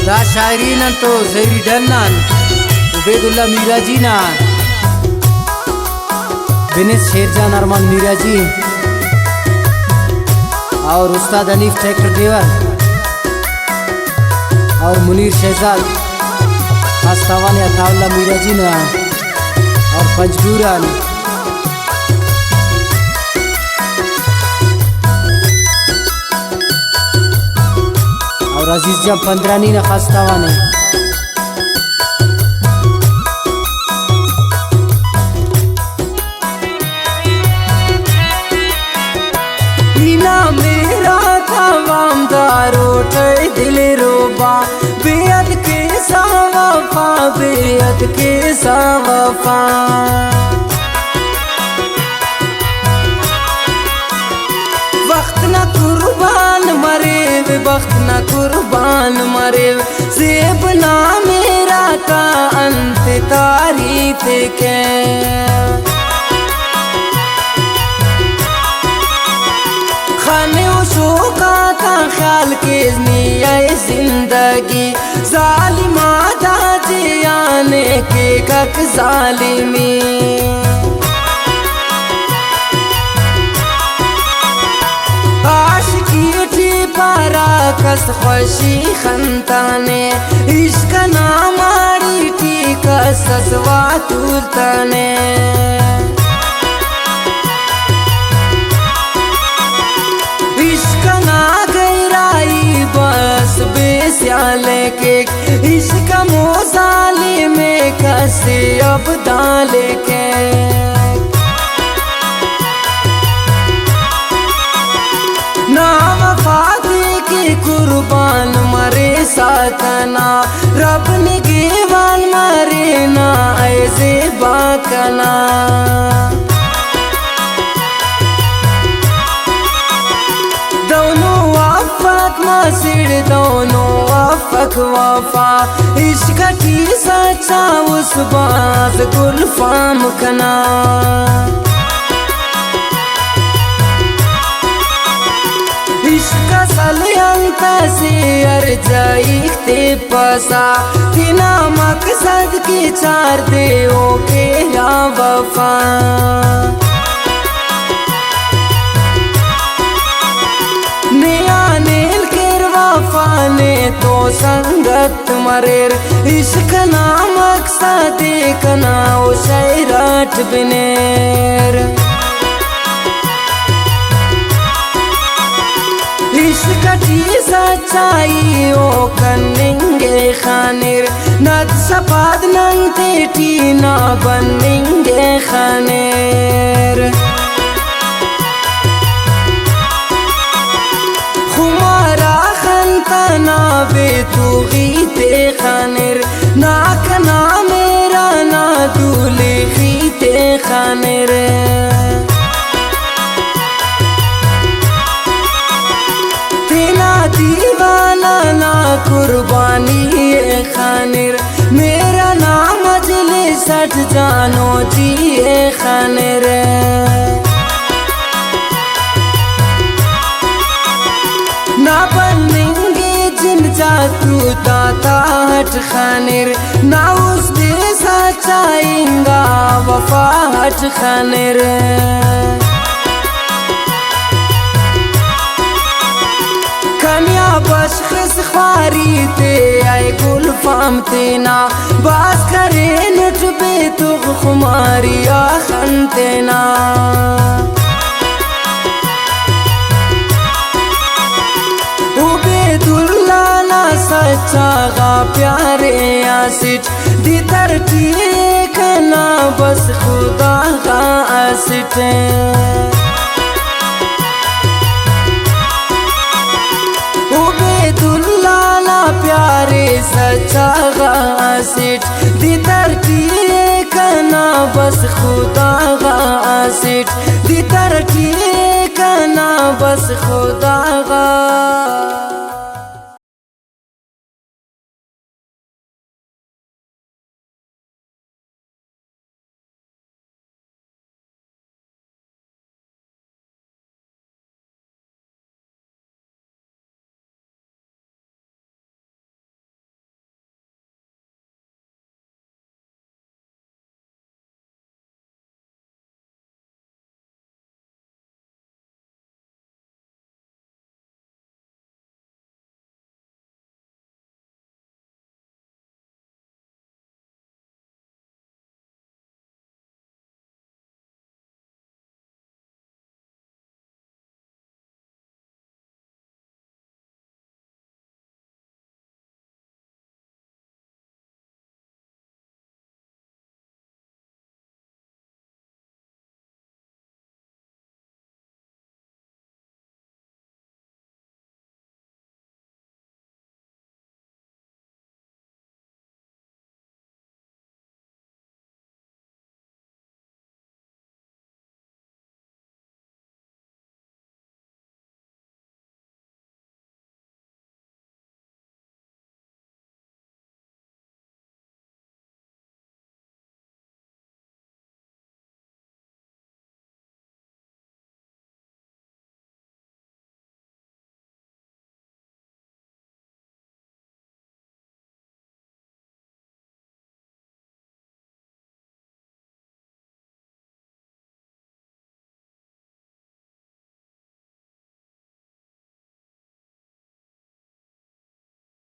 दा शायरीन तो जहरी डन्नान उबैदुल्लाह मीराजी ना बिनेश शेरजान अरमान मीराजी और उस्ताद अनीफ ट्रैक्टर देवर और मुनीर शहजाद खास्तावान अताउल्लाह मीराजी ना और पंजगूरान और अजीज जम पंद्रानी ना खास्तावान मेरा था वामदारो दिल रोबा बेअद के सावफा बेअद के सावफा वक्त न कुर्बान मरे वक्त न कुर्बान मरे ज़ेब ना मेरा का अंत तारीफ के खाने शोका था ख्याल के जिंदगी जालिमा दादी आने के कक जालिमी आशिकी थी पारा कस खुशी खंताने इश्क ना मारी थी कसवा तुलताने बस बेस्याले के इश्क मोसाले में कसे अब डाले के ना वफादे के कुर्बान मरे साकना रब ने गेवान मरे ना ऐसे बाकना सिर दोनों वफक वफा इश्क की सच्चा उस बात गुलफाम कना इश्क सलियंत से अर्जाई ते पसा बिना मकसद की चार दे के या वफा ने तो संगत मरेर इश्क ना मकसद कना ओ शैराट बिनेर इश्क की सच्चाई ओ कन्निंगे खानिर नद सपाद नंते टी ना बन्निंगे खानेर ना बे तू गीते खानिर ना कना मेरा ना दूले गीते खानिर तेना दीवाना ना कुर्बानी खानिर मेरा ना मजले सट जानो जिए खानिर ना बनेंगे जिन जातू दाता हट खानिर ना उस दे सचाएंगा वफा हट खानिर कन्या बशखस ख्वारी ते आए गुलफाम तेना बास करे नट बे तू खुमारी आखन तेना सच्चा गा प्यारे आसिट दी तरती कना बस खुदा का आसिट उबैदुल्लाह प्यारे सच्चा गा आसिट दी तरती कना बस खुदा का आसिट दी तरती कना बस खुदा